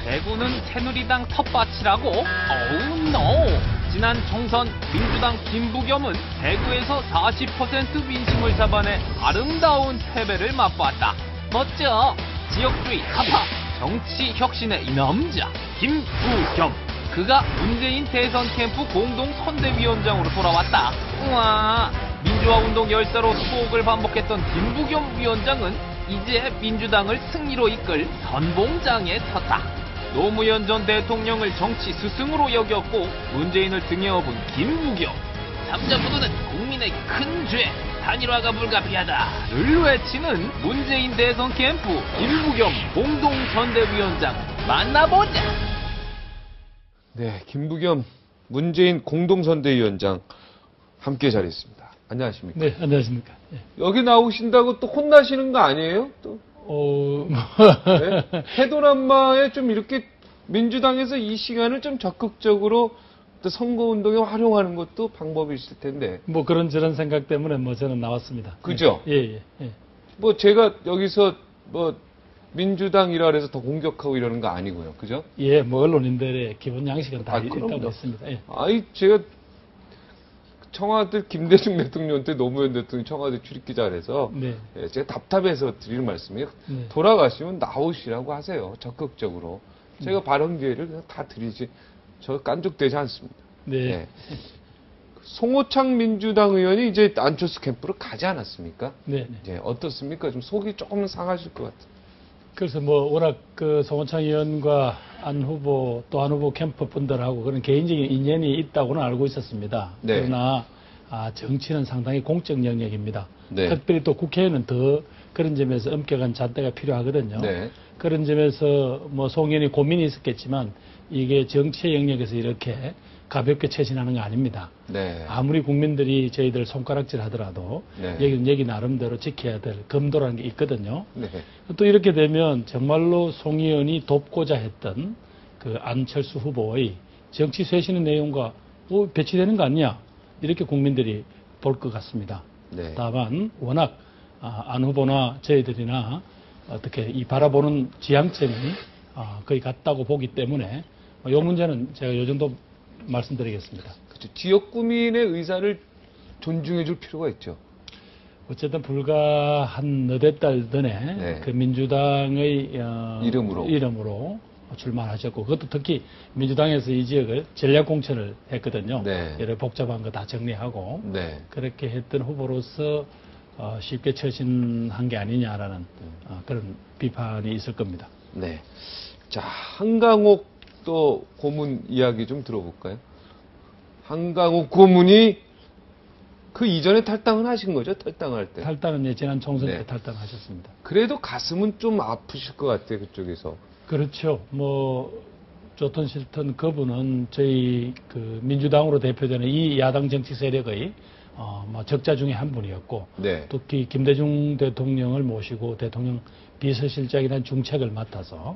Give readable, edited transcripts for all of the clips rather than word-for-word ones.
대구는 새누리당 텃밭이라고? 어우 노! 지난 총선 민주당 김부겸은 대구에서 40% 민심을 잡아내 아름다운 패배를 맛보았다. 멋져! 지역주의 타파 정치 혁신의 이 남자 김부겸. 그가 문재인 대선 캠프 공동 선대위원장으로 돌아왔다. 우와! 민주화운동 열사로 수복을 반복했던 김부겸 위원장은 이제 민주당을 승리로 이끌 선봉장에 섰다. 노무현 전 대통령을 정치 스승으로 여겼고 문재인을 등에 업은 김부겸. 삼자부도는 국민의 큰 죄, 단일화가 불가피하다를 외치는 문재인 대선 캠프 김부겸 공동선대위원장 만나보자. 네, 김부겸 문재인 공동선대위원장 함께 자리했습니다. 안녕하십니까? 네, 안녕하십니까? 네. 여기 나오신다고 또 혼나시는 거 아니에요? 또 네? 해도남마에 좀 이렇게 민주당에서 이 시간을 좀 적극적으로 또 선거운동에 활용하는 것도 방법이 있을 텐데. 뭐 그런저런 생각 때문에 뭐 저는 나왔습니다. 그죠? 예. 뭐 제가 여기서 뭐 민주당이라 그래서 더 공격하고 이러는 거 아니고요. 그죠? 예, 뭐 언론인들의 기본 양식은 다 있다고 그럼요. 했습니다. 예. 아이, 제가 청와대 김대중 대통령 때 노무현 대통령 청와대 출입기자라서 네. 예, 제가 답답해서 드리는 말씀이에요. 네. 돌아가시면 나오시라고 하세요. 적극적으로. 제가 발언 기회를 그냥 다 드리지. 저 깐족되지 않습니다. 네. 예. 송호창 민주당 의원이 이제 안철수 캠프로 가지 않았습니까? 네. 예, 어떻습니까? 좀 속이 조금은 상하실 것 같아요. 그래서 뭐 워낙 그 송원창 의원과 안 후보 또 안 후보 캠프 분들하고 그런 개인적인 인연이 있다고는 알고 있었습니다. 네. 그러나 정치는 상당히 공적 영역입니다. 네. 특별히 또 국회의원은 더 그런 점에서 엄격한 잣대가 필요하거든요. 네. 그런 점에서 뭐 송 의원이 고민이 있었겠지만 이게 정치의 영역에서 이렇게 가볍게 처신하는 거 아닙니다. 네. 아무리 국민들이 저희들 손가락질 하더라도 네. 여기는 여기 나름대로 지켜야 될 검도라는 게 있거든요. 네. 또 이렇게 되면 정말로 송 의원이 돕고자 했던 그 안철수 후보의 정치 쇄신의 내용과 배치되는 거 아니냐 이렇게 국민들이 볼 것 같습니다. 네. 다만 워낙 안 후보나 저희들이나 어떻게 이 바라보는 지향점이 거의 같다고 보기 때문에 이 문제는 제가 이 정도 말씀드리겠습니다. 그렇죠. 지역 구민의 의사를 존중해 줄 필요가 있죠. 어쨌든 불과 한 너댓 달 전에 네. 그 민주당의 이름으로 출마하셨고 그것도 특히 민주당에서 이 지역을 전략 공천을 했거든요. 네. 여러 복잡한 거 다 정리하고 네. 그렇게 했던 후보로서 쉽게 처신한 게 아니냐라는 그런 비판이 있을 겁니다. 네. 자, 한강옥 또 고문 이야기 좀 들어볼까요? 한강옥 고문이 그 이전에 탈당을 하신 거죠? 탈당할 때. 탈당은 지난 총선 네. 때 탈당하셨습니다. 그래도 가슴은 좀 아프실 것 같아요, 그쪽에서. 그렇죠. 뭐 좋든 싫든 그분은 저희 그 민주당으로 대표되는 이 야당 정치 세력의 뭐 적자 중에 한 분이었고 네. 특히 김대중 대통령을 모시고 대통령 비서실장이라는 중책을 맡아서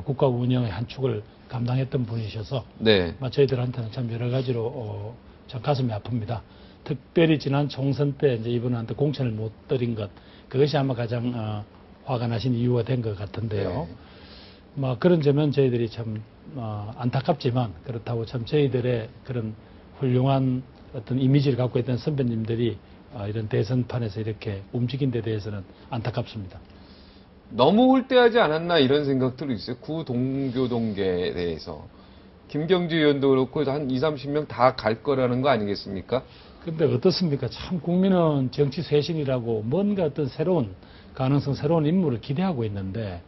국가 운영의 한 축을 감당했던 분이셔서 네. 저희들한테는 참 여러 가지로 참 가슴이 아픕니다. 특별히 지난 총선 때 이제 이분한테 공천을 못 드린 것 그것이 아마 가장 화가 나신 이유가 된 것 같은데요. 네. 그런 점은 저희들이 참 안타깝지만 그렇다고 참 저희들의 그런 훌륭한 어떤 이미지를 갖고 있던 선배님들이 이런 대선판에서 이렇게 움직인 데 대해서는 안타깝습니다. 너무 홀대하지 않았나 이런 생각들이 있어요. 구 동교동계에 대해서. 김경주 의원도 그렇고 한 20, 30명 다 갈 거라는 거 아니겠습니까? 근데 어떻습니까? 참 국민은 정치 쇄신이라고 뭔가 어떤 새로운 가능성, 새로운 인물을 기대하고 있는데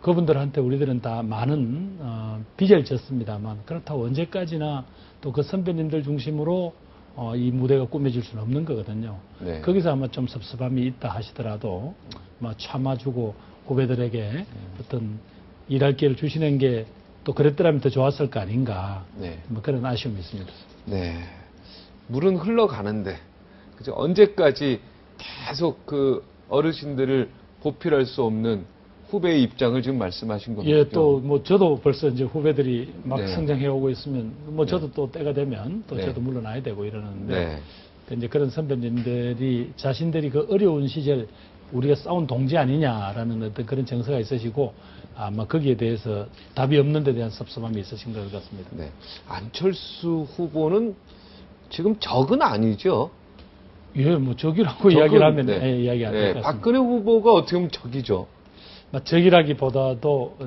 그분들한테 우리들은 다 많은 빚을 졌습니다만 그렇다고 언제까지나 또 그 선배님들 중심으로 이 무대가 꾸며질 수는 없는 거거든요. 네. 거기서 아마 좀 섭섭함이 있다 하시더라도 참아주고 후배들에게 어떤 일할 기회를 주시는 게 또 그랬더라면 더 좋았을 거 아닌가. 네. 그런 아쉬움이 있습니다. 네. 물은 흘러가는데, 그죠? 언제까지 계속 그 어르신들을 보필할 수 없는 후배의 입장을 지금 말씀하신 겁니다. 예, 또 뭐 저도 벌써 이제 후배들이 막 네. 성장해 오고 있으면 저도 또 때가 되면 또 네. 저도 물러나야 되고 이러는데 네. 이제 그런 선배님들이 자신들이 그 어려운 시절 우리가 싸운 동지 아니냐라는 어떤 그런 정서가 있으시고 아마 거기에 대해서 답이 없는 데 대한 섭섭함이 있으신 것 같습니다. 네. 안철수 후보는 지금 적은 아니죠? 예, 뭐 적이라고 이야기를 하면 네. 예, 이야기 안 될 것 같습니다. 박근혜 후보가 어떻게 보면 적이죠. 적이라기보다도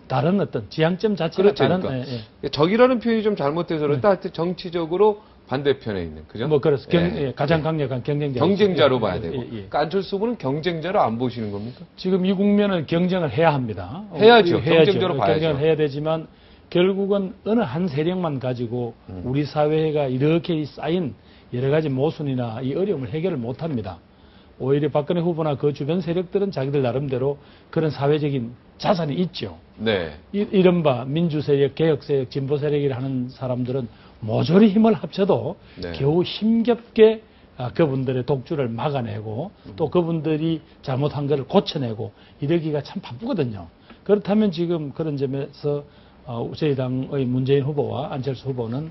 다른 어떤 지향점 자체가 그렇죠. 다른 그러니까. 적이라는 표현이 좀 잘못돼서 그렇다. 하여튼 정치적으로 반대편에 있는, 그죠? 뭐 그래서 가장 강력한 경쟁자로 봐야 예, 되고. 예, 예. 그러니까 안철수 후보는 경쟁자로 안 보시는 겁니까? 지금 이 국면은 경쟁을 해야 합니다. 해야죠. 경쟁자로 봐야죠. 경쟁을 해야 되지만 결국은 어느 한 세력만 가지고 우리 사회가 이렇게 쌓인 여러 가지 모순이나 이 어려움을 해결을 못 합니다. 오히려 박근혜 후보나 그 주변 세력들은 자기들 나름대로 그런 사회적인 자산이 있죠. 네. 이른바 민주세력, 개혁세력, 진보세력이라 하는 사람들은 모조리 힘을 합쳐도 네. 겨우 힘겹게 그분들의 독주를 막아내고 또 그분들이 잘못한 것을 고쳐내고 이러기가 참 바쁘거든요. 그렇다면 지금 그런 점에서 저희 당의 문재인 후보와 안철수 후보는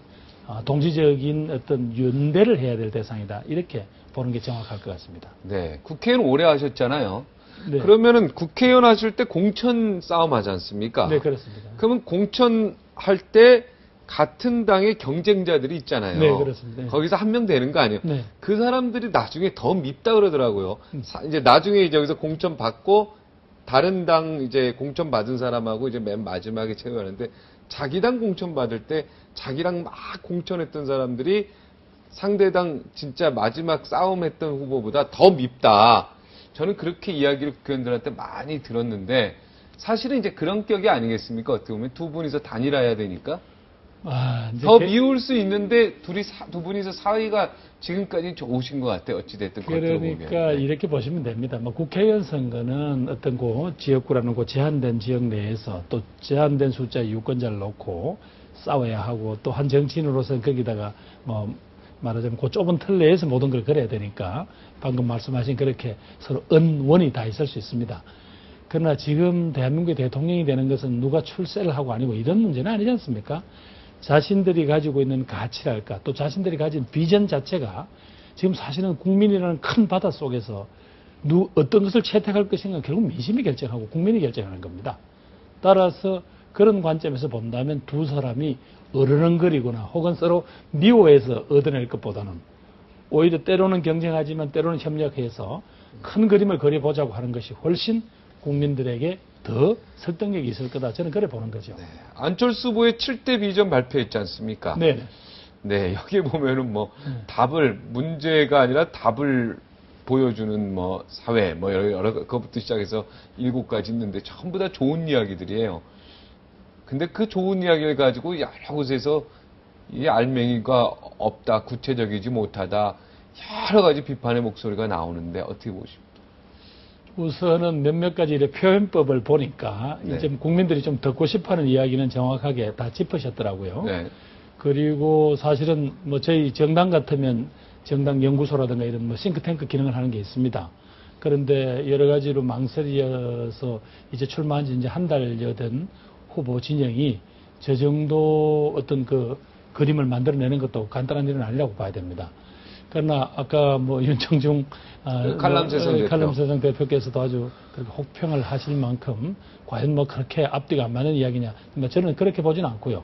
동지적인 어떤 연대를 해야 될 대상이다. 이렇게 보는 게 정확할 것 같습니다. 네. 국회의원 오래 하셨잖아요. 네. 그러면은 국회의원 하실 때 공천 싸움 하지 않습니까? 네, 그렇습니다. 그러면 공천할 때 같은 당의 경쟁자들이 있잖아요. 네, 그렇습니다. 네. 거기서 한 명 되는 거 아니에요? 네. 그 사람들이 나중에 더 밉다 그러더라고요. 이제 나중에 이제 여기서 공천 받고 다른 당 이제 공천 받은 사람하고 이제 맨 마지막에 채용하는데 자기 당 공천 받을 때 자기랑 막 공천했던 사람들이 상대당 진짜 마지막 싸움했던 후보보다 더 밉다. 저는 그렇게 이야기를 국회의원들한테 많이 들었는데 사실은 이제 그런 격이 아니겠습니까? 어떻게 보면 두 분이서 단일화해야 되니까. 이제 더 미울 수 있는데 두 분이서 사이가 지금까지 좋으신 것 같아요. 어찌됐든 그러니까 이렇게 보시면 됩니다. 뭐 국회의원 선거는 어떤 지역구라는 제한된 지역 내에서 또 제한된 숫자의 유권자를 놓고 싸워야 하고 또 한 정치인으로서는 거기다가 뭐 말하자면 그 좁은 틀 내에서 모든 걸 그려야 되니까 방금 말씀하신 그렇게 서로 원이 다 있을 수 있습니다. 그러나 지금 대한민국의 대통령이 되는 것은 누가 출세를 하고 아니고 이런 문제는 아니지 않습니까? 자신들이 가지고 있는 가치랄까 또 자신들이 가진 비전 자체가 지금 사실은 국민이라는 큰 바다 속에서 어떤 것을 채택할 것인가 결국 민심이 결정하고 국민이 결정하는 겁니다. 따라서 그런 관점에서 본다면 두 사람이 어르렁거리거나 혹은 서로 미워해서 얻어낼 것보다는 오히려 때로는 경쟁하지만 때로는 협력해서 큰 그림을 그려보자고 하는 것이 훨씬 국민들에게 더 설득력이 있을 거다. 저는 그래 보는 거죠. 네. 안철수 후보의 7대 비전 발표했지 않습니까? 네. 네, 여기에 보면은 문제가 아니라 답을 보여주는 사회, 여러 그것부터 시작해서 7가지 있는데 전부 다 좋은 이야기들이에요. 근데 그 좋은 이야기를 가지고 여러 곳에서 이 알맹이가 없다, 구체적이지 못하다, 여러 가지 비판의 목소리가 나오는데 어떻게 보십니까? 우선은 몇몇 가지 표현법을 보니까 네. 이제 국민들이 좀 듣고 싶어하는 이야기는 정확하게 다 짚으셨더라고요. 네. 그리고 사실은 저희 정당 같으면 정당 연구소라든가 이런 싱크탱크 기능을 하는 게 있습니다. 그런데 여러 가지로 망설여서 이제 출마한 지 이제 한 달여 된 후보 진영이 저 정도 어떤 그림을 만들어내는 것도 간단한 일은 아니라고 봐야 됩니다. 그러나 아까 윤청중 칼럼세상 대표께서도 아주 그렇게 혹평을 하실 만큼 과연 그렇게 앞뒤가 안 맞는 이야기냐. 저는 그렇게 보지는 않고요.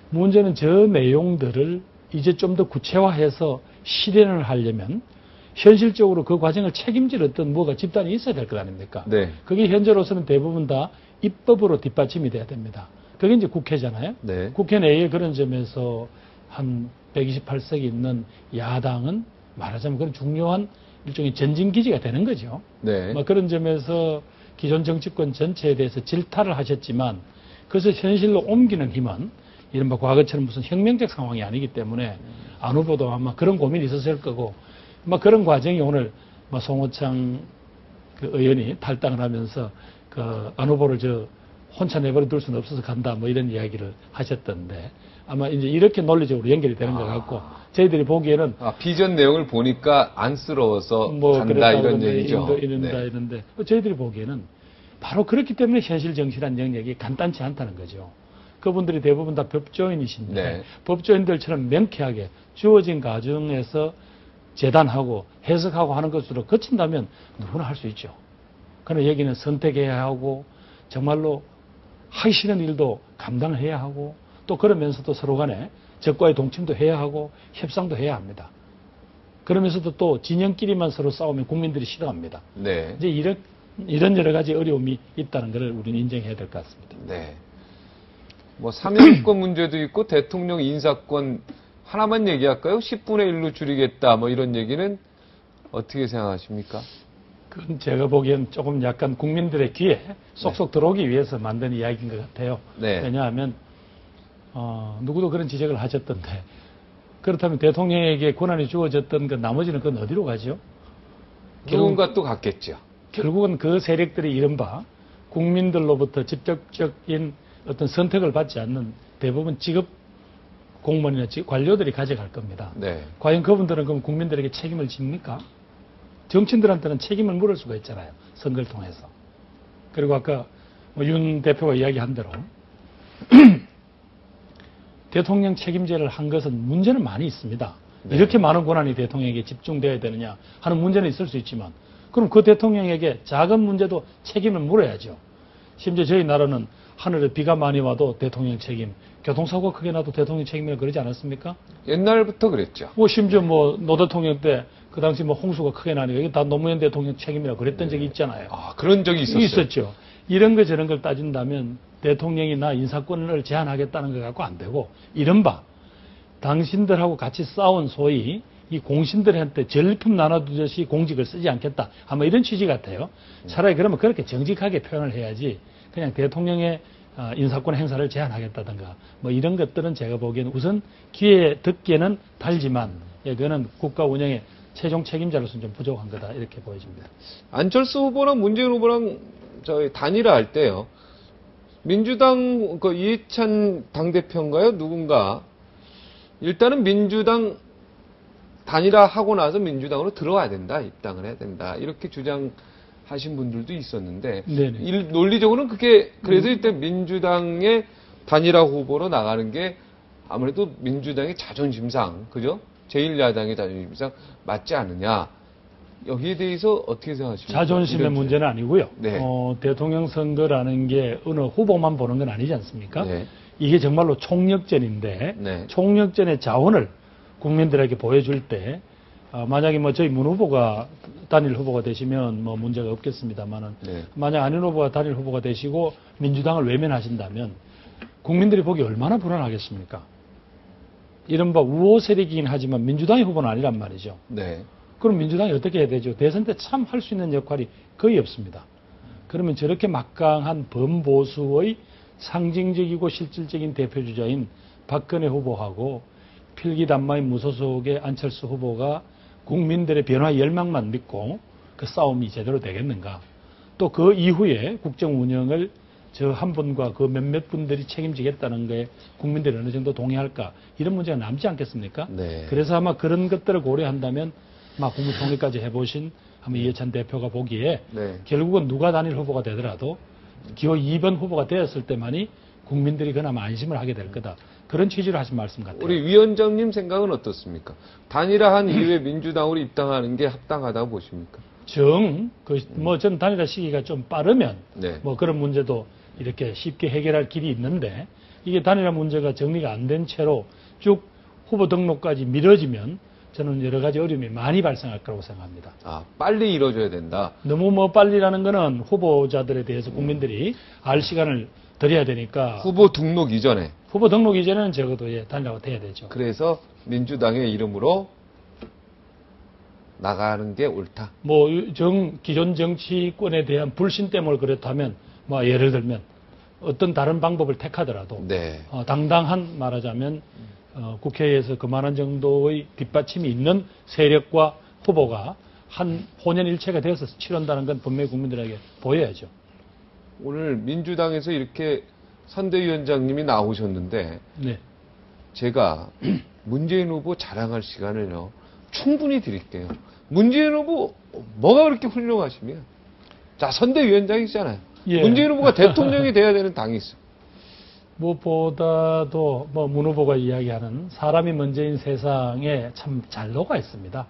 문제는 저 내용들을 이제 좀 더 구체화해서 실현을 하려면 현실적으로 그 과정을 책임질 어떤 집단이 있어야 될 것 아닙니까? 네. 그게 현재로서는 대부분 다 입법으로 뒷받침이 돼야 됩니다. 그게 이제 국회잖아요. 네. 국회 내에 그런 점에서 한 128석이 있는 야당은 말하자면 그런 중요한 일종의 전진기지가 되는 거죠. 네. 그런 점에서 기존 정치권 전체에 대해서 질타를 하셨지만 그것을 현실로 옮기는 힘은 이른바 과거처럼 무슨 혁명적 상황이 아니기 때문에 안 후보도 아마 그런 고민이 있었을 거고 그런 과정이 오늘 송호창 의원이 탈당을 하면서 안 후보를 혼자 내버려 둘 수는 없어서 간다 이런 이야기를 하셨던데 아마 이제 이렇게 논리적으로 연결이 되는 것 같고 저희들이 보기에는 비전 내용을 보니까 안쓰러워서 간다 이런 얘기죠. 이런데 저희들이 보기에는 바로 그렇기 때문에 현실 정치란 영역이 간단치 않다는 거죠. 그분들이 대부분 다 법조인이신데 네. 법조인들처럼 명쾌하게 주어진 과정에서 재단하고 해석하고 하는 것으로 거친다면 누구나 할 수 있죠. 그러나 여기는 선택해야 하고 정말로 하기 싫은 일도 감당해야 하고 또 그러면서도 서로 간에 적과의 동침도 해야 하고 협상도 해야 합니다. 그러면서도 또 진영끼리만 서로 싸우면 국민들이 싫어합니다. 네. 이제 이런 여러 가지 어려움이 있다는 것을 우리는 인정해야 될 것 같습니다. 네. 뭐 사면권 문제도 있고 대통령 인사권 하나만 얘기할까요? 10분의 1로 줄이겠다 뭐 이런 얘기는 어떻게 생각하십니까? 그건 제가 보기엔 조금 약간 국민들의 귀에 쏙쏙 들어오기 위해서 만든 이야기인 것 같아요. 네. 왜냐하면 누구도 그런 지적을 하셨던데 그렇다면 대통령에게 권한이 주어졌던 그 나머지는 그건 어디로 가죠? 누군가 또 갔겠죠. 결국은 그 세력들이 이른바 국민들로부터 직접적인 어떤 선택을 받지 않는 대부분 직업 공무원이나 관료들이 가져갈 겁니다. 네. 과연 그분들은 그럼 국민들에게 책임을 집니까? 정치인들한테는 책임을 물을 수가 있잖아요. 선거를 통해서. 그리고 아까 윤 대표가 이야기한 대로 대통령 책임제를 한 것은 문제는 많이 있습니다. 네. 이렇게 많은 권한이 대통령에게 집중되어야 되느냐 하는 문제는 있을 수 있지만 그럼 그 대통령에게 작은 문제도 책임을 물어야죠. 심지어 저희 나라는 하늘에 비가 많이 와도 대통령 책임, 교통사고가 크게 나도 대통령 책임이라고 그러지 않았습니까? 옛날부터 그랬죠. 뭐 심지어 노 대통령 때 그 당시 홍수가 크게 나니까 이게 다 노무현 대통령 책임이라고 그랬던 적이 있잖아요. 아, 그런 적이 있었어요. 있었죠. 이런 거 저런 걸 따진다면 대통령이나 인사권을 제한하겠다는 것 갖고 안 되고 이른바 당신들하고 같이 싸운 소위 이 공신들한테 전리품 나눠두듯이 공직을 쓰지 않겠다. 아마 이런 취지 같아요. 차라리 그러면 그렇게 정직하게 표현을 해야지 그냥 대통령의 인사권 행사를 제한하겠다든가 뭐 이런 것들은 제가 보기에는 우선 귀에 듣기에는 달지만 그거는 국가 운영의 최종 책임자로서는 좀 부족한 거다 이렇게 보여집니다. 안철수 후보랑 문재인 후보랑 저희 단일화할 때요. 민주당 그 이해찬 당대표인가요? 누군가 일단은 민주당 단일화하고 나서 민주당으로 들어와야 된다. 입당을 해야 된다. 이렇게 주장하신 분들도 있었는데 논리적으로는 그게 그래서 일단 민주당의 단일화 후보로 나가는 게 아무래도 민주당의 자존심상 그죠? 제1야당의 자존심상 맞지 않느냐. 여기에 대해서 어떻게 생각하십니까? 자존심의 문제는 아니고요. 네. 대통령 선거라는 게 어느 후보만 보는 건 아니지 않습니까? 네. 이게 정말로 총력전인데 네. 총력전의 자원을 국민들에게 보여줄 때 만약에 뭐 저희 문 후보가 단일 후보가 되시면 뭐 문제가 없겠습니다만은 네. 만약 안인 후보가 단일 후보가 되시고 민주당을 외면하신다면 국민들이 보기 얼마나 불안하겠습니까? 이른바 우호 세력이긴 하지만 민주당의 후보는 아니란 말이죠. 네. 그럼 민주당이 어떻게 해야 되죠? 대선 때 참 할 수 있는 역할이 거의 없습니다. 그러면 저렇게 막강한 범보수의 상징적이고 실질적인 대표주자인 박근혜 후보하고 필기단마인 무소속의 안철수 후보가 국민들의 변화 열망만 믿고 그 싸움이 제대로 되겠는가? 또 그 이후에 국정 운영을 저 한 분과 그 몇몇 분들이 책임지겠다는 거에 국민들이 어느 정도 동의할까? 이런 문제가 남지 않겠습니까? 네. 그래서 아마 그런 것들을 고려한다면 막 국무총리까지 해보신 아마 이해찬 대표가 보기에 네. 결국은 누가 단일 후보가 되더라도 기호 2번 후보가 되었을 때만이 국민들이 그나마 안심을 하게 될 거다. 그런 취지로 하신 말씀 같아요. 우리 위원장님 생각은 어떻습니까? 단일화한 이후에 민주당으로 입당하는 게 합당하다고 보십니까? 전 단일화 시기가 좀 빠르면 네. 뭐 그런 문제도 이렇게 쉽게 해결할 길이 있는데 이게 단일화 문제가 정리가 안 된 채로 쭉 후보 등록까지 미뤄지면 저는 여러 가지 어려움이 많이 발생할 거라고 생각합니다. 아, 빨리 이루어져야 된다. 너무 빨리라는 거는 후보자들에 대해서 국민들이 알 시간을 드려야 되니까 후보 등록 이전에. 후보 등록 이전에는 적어도 단일화가 돼야 되죠. 그래서 민주당의 이름으로 나가는 게 옳다. 기존 정치권에 대한 불신 때문에 그렇다면 예를 들면 어떤 다른 방법을 택하더라도 네. 당당한 말하자면 국회에서 그만한 정도의 뒷받침이 있는 세력과 후보가 한 혼연일체가 되어서 치른다는 건 분명히 국민들에게 보여야죠. 오늘 민주당에서 이렇게 선대위원장님이 나오셨는데 네. 제가 문재인 후보 자랑할 시간을요 충분히 드릴게요. 문재인 후보 뭐가 그렇게 훌륭하시면 자 선대위원장이잖아요. 예. 문재인 후보가 대통령이 돼야 되는 당이 있어요. 무엇보다도 문 후보가 이야기하는 사람이 먼저인 세상에 참 잘 녹아 있습니다.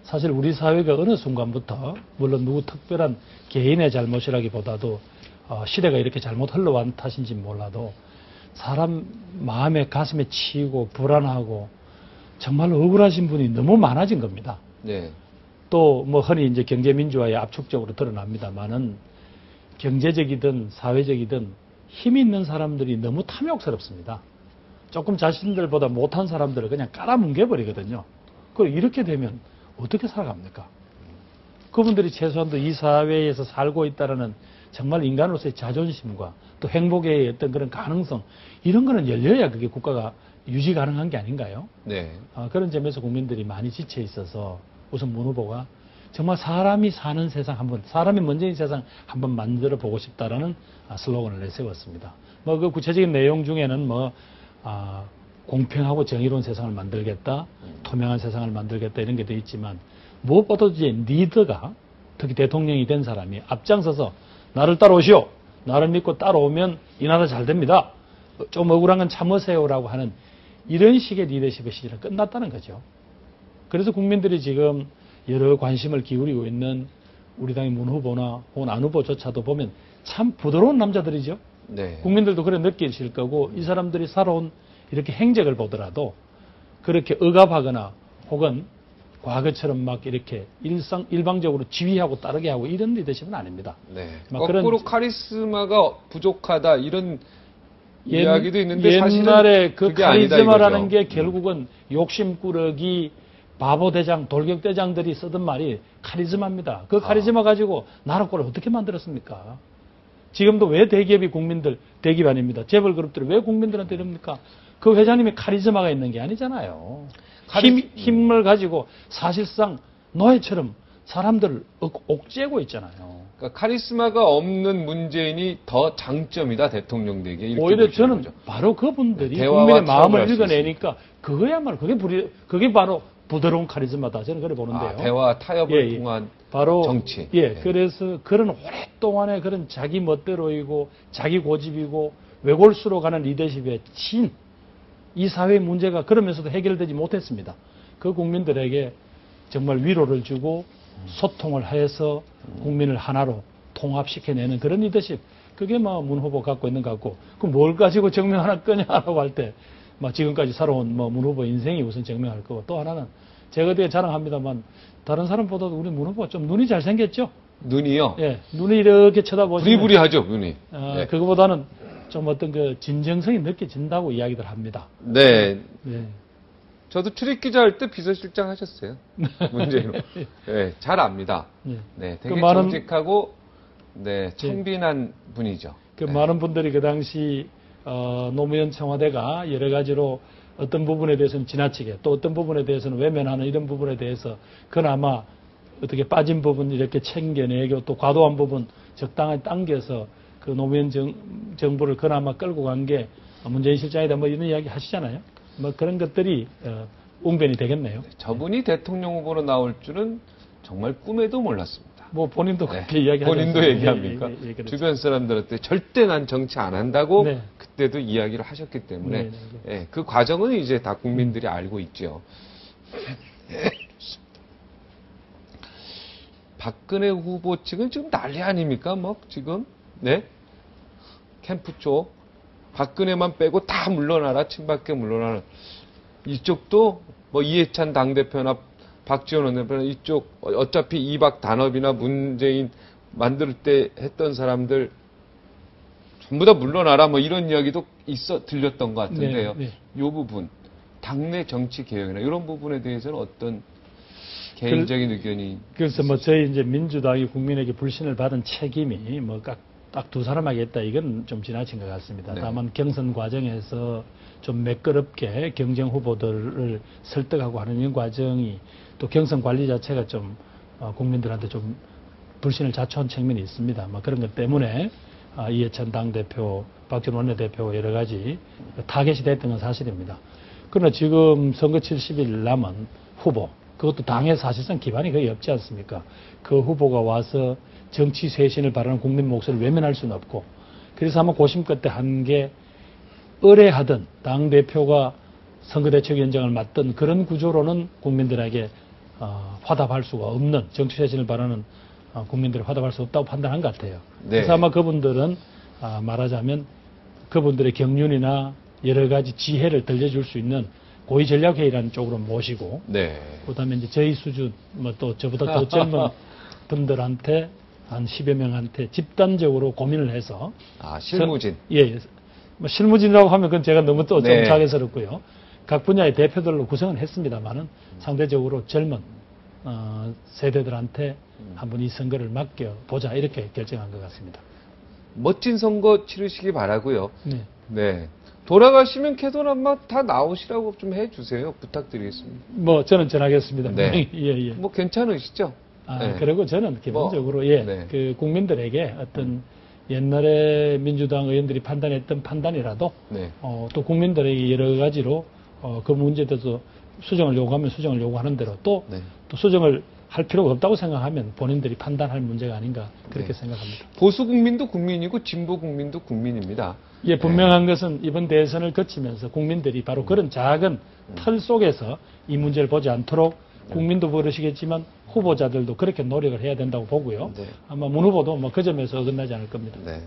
사실 우리 사회가 어느 순간부터 물론 누구 특별한 개인의 잘못이라기보다도 시대가 이렇게 잘못 흘러간 탓인지 몰라도 사람 마음에 가슴에 치이고 불안하고 정말 억울하신 분이 너무 많아진 겁니다. 네. 또 뭐 흔히 이제 경제민주화의 압축적으로 드러납니다만은 경제적이든 사회적이든 힘이 있는 사람들이 너무 탐욕스럽습니다. 조금 자신들보다 못한 사람들을 그냥 깔아뭉개버리거든요. 그리고 이렇게 되면 어떻게 살아갑니까? 그분들이 최소한도 이 사회에서 살고 있다는 정말 인간으로서의 자존심과 또 행복의 어떤 그런 가능성 이런 거는 열려야 그게 국가가 유지 가능한 게 아닌가요? 네. 그런 점에서 국민들이 많이 지쳐 있어서 우선 문 후보가 정말 사람이 사는 세상 한번, 사람이 먼저인 세상 한번 만들어 보고 싶다라는 슬로건을 내세웠습니다. 뭐 그 구체적인 내용 중에는 공평하고 정의로운 세상을 만들겠다, 투명한 세상을 만들겠다 이런 게 돼 있지만 무엇보다도 이제 리더가 특히 대통령이 된 사람이 앞장서서 나를 따라오시오, 나를 믿고 따라오면 이 나라 잘 됩니다. 좀 억울한 건 참으세요라고 하는 이런 식의 리더십의 시절은 끝났다는 거죠. 그래서 국민들이 지금 여러 관심을 기울이고 있는 우리 당의 문 후보나 혹은 안 후보조차도 보면 참 부드러운 남자들이죠. 네. 국민들도 그래 느끼실 거고 이 사람들이 살아온 이렇게 행적을 보더라도 그렇게 억압하거나 혹은 과거처럼 막 이렇게 일방적으로 지휘하고 따르게 하고 이런 리더십은 아닙니다. 네. 막 거꾸로 그런 카리스마가 부족하다 이런 이야기도 있는데 사실은 옛날에 그 그게 아니다 카리스마라는 이거죠. 게 결국은 욕심꾸러기 바보대장, 돌격대장들이 쓰던 말이 카리스마입니다. 그 카리스마 가지고 나라꼴을 어떻게 만들었습니까? 지금도 왜 대기업이 대기업 아닙니다. 재벌 그룹들이 왜 국민들한테 이럽니까? 그 회장님이 카리스마가 있는 게 아니잖아요. 힘을 가지고 사실상 노예처럼 사람들을 옥죄고 있잖아요. 그러니까 카리스마가 없는 문재인이 더 장점이다 대통령 되기에 이렇게 오히려 보시는 저는 거죠. 바로 그분들이 대화와 국민의 타협을 마음을 할수 읽어내니까 그거야말로 그게 바로 부드러운 카리스마다 저는 그래 보는데요. 대화 타협을 통한 바로 정치. 그래서 그런 오랫동안의 그런 자기 멋대로이고 자기 고집이고 외골수로 가는 리더십의 이 사회의 문제가 그러면서도 해결되지 못했습니다. 그 국민들에게 정말 위로를 주고 소통을 해서 국민을 하나로 통합시켜내는 그런 리더십. 그게 문 후보 갖고 있는 것 같고, 그 뭘 가지고 증명하나 끄냐라고 할 때, 지금까지 살아온 문 후보 인생이 우선 증명할 거고, 또 하나는 제가 어디에 자랑합니다만, 다른 사람보다도 우리 문 후보가 좀 눈이 잘생겼죠? 눈이요? 예, 눈이 이렇게 쳐다보시면. 부리부리하죠, 눈이. 네. 그거보다는 좀 어떤 그 진정성이 느껴진다고 이야기들 합니다. 네. 네. 저도 출입기자 할 때 비서실장 하셨어요. 문재인. 네, 잘 압니다. 네, 되게 정직하고, 네, 청빈한 분이죠. 많은 분들이 그 당시, 노무현 청와대가 여러 가지로 어떤 부분에 대해서는 지나치게 또 어떤 부분에 대해서는 외면하는 이런 부분에 대해서 그나마 어떻게 빠진 부분 이렇게 챙겨내고 또 과도한 부분 적당히 당겨서 그 노무현 정부를 그나마 끌고 간 게 문재인 실장이다 이런 이야기 하시잖아요. 그런 것들이 웅변이 되겠네요. 저분이 대통령 후보로 나올 줄은 정말 꿈에도 몰랐습니다. 본인도 그렇게 이야기하죠. 본인도 얘기합니까? 주변 사람들한테 절대 난 정치 안 한다고 그때도 이야기를 하셨기 때문에 그 과정은 이제 다 국민들이 알고 있죠. 박근혜 후보 측은 지금 난리 아닙니까? 지금 네 캠프 쪽 박근혜만 빼고 다 물러나라, 친박계 물러나라. 이쪽도 이해찬 당대표나 박지원 원내대표나 이쪽 어차피 이박 단업이나 문재인 만들 때 했던 사람들 전부 다 물러나라 이런 이야기도 들렸던 것 같은데요. 이 부분 당내 정치 개혁이나 이런 부분에 대해서는 어떤 개인적인 의견이 그래서 저희 이제 민주당이 국민에게 불신을 받은 책임이 딱 두 사람에게 있다. 이건 좀 지나친 것 같습니다. 다만 경선 과정에서 좀 매끄럽게 경쟁 후보들을 설득하고 하는 이런 과정이 또 경선 관리 자체가 좀 국민들한테 좀 불신을 자초한 측면이 있습니다. 그런 것 때문에 이해찬 당대표, 박지원 원내대표 여러 가지 타겟이 됐던 건 사실입니다. 그러나 지금 선거 70일 남은 후보, 그것도 당에 사실상 기반이 거의 없지 않습니까? 그 후보가 와서 정치 쇄신을 바라는 국민 목소리를 외면할 수는 없고, 그래서 아마 고심 끝에 한 게 의뢰하던 당대표가 선거대책위원장을 맡던 그런 구조로는 국민들에게 화답할 수가 없는 정치쇄신을 바라는 국민들이 화답할 수 없다고 판단한 것 같아요. 네. 그래서 아마 그분들은 말하자면 그분들의 경륜이나 여러 가지 지혜를 들려줄 수 있는 고위전략회의라는 쪽으로 모시고 네. 그다음에 이제 저희 수준 뭐 또 저보다 더 젊은 분들한테 한 10여 명한테 집단적으로 고민을 해서 실무진. 예. 뭐 실무진이라고 하면 그건 제가 너무 또 좀 네. 자괴스럽고요. 각 분야의 대표들로 구성을 했습니다만은 상대적으로 젊은 세대들한테 한번 이 선거를 맡겨보자 이렇게 결정한 것 같습니다. 멋진 선거 치르시기 바라고요. 네. 네. 돌아가시면 캐도남마 다 나오시라고 좀 해주세요. 부탁드리겠습니다. 뭐 저는 전하겠습니다. 네. 예. 뭐 괜찮으시죠? 네. 그리고 저는 기본적으로 네. 그 국민들에게 어떤 옛날에 민주당 의원들이 판단했던 판단이라도 네. 또 국민들에게 여러 가지로 그 문제에 대해서 수정을 요구하면 수정을 요구하는 대로 또 수정을 할 필요가 없다고 생각하면 본인들이 판단할 문제가 아닌가 그렇게 생각합니다. 보수 국민도 국민이고 진보 국민도 국민입니다. 예, 분명한 것은 이번 대선을 거치면서 국민들이 바로 그런 작은 틀 속에서 이 문제를 보지 않도록 국민도 그러시겠지만 후보자들도 그렇게 노력을 해야 된다고 보고요. 네. 아마 문 후보도 뭐 그 점에서 어긋나지 않을 겁니다. 네.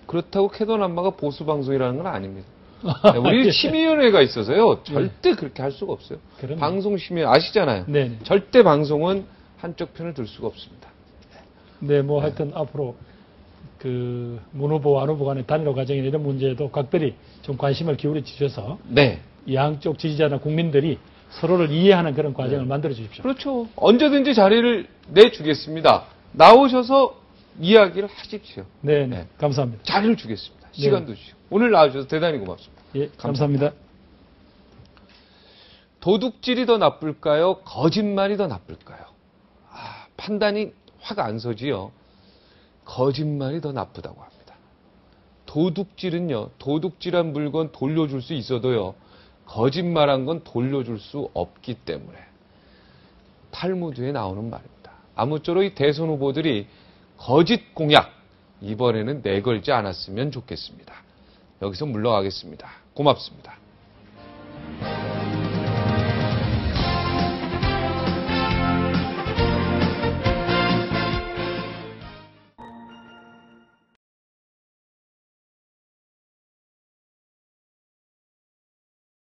그렇다고 캐도남마가 보수 방송이라는 건 아닙니다. 네, 우리 심의위원회가 있어서요. 절대 그렇게 할 수가 없어요. 그럼요. 방송심의 아시잖아요. 네. 절대 방송은 한쪽 편을 들 수가 없습니다. 네, 뭐 하여튼 앞으로 그 문 후보, 안 후보 간의 단일화 과정이나 이런 문제에도 각별히 좀 관심을 기울여 주셔서 네. 양쪽 지지자나 국민들이 서로를 이해하는 그런 과정을 만들어 주십시오. 그렇죠. 언제든지 자리를 내주겠습니다. 나오셔서 이야기를 하십시오. 네, 네. 감사합니다. 자리를 주겠습니다. 시간도 주시고. 오늘 나와주셔서 대단히 고맙습니다. 예, 감사합니다. 도둑질이 더 나쁠까요? 거짓말이 더 나쁠까요? 판단이 확 안 서지요. 거짓말이 더 나쁘다고 합니다. 도둑질은요, 도둑질한 물건 돌려줄 수 있어도요, 거짓말한 건 돌려줄 수 없기 때문에 탈무드에 나오는 말입니다. 아무쪼록 이 대선 후보들이 거짓 공약 이번에는 내걸지 않았으면 좋겠습니다. 여기서 물러가겠습니다. 고맙습니다.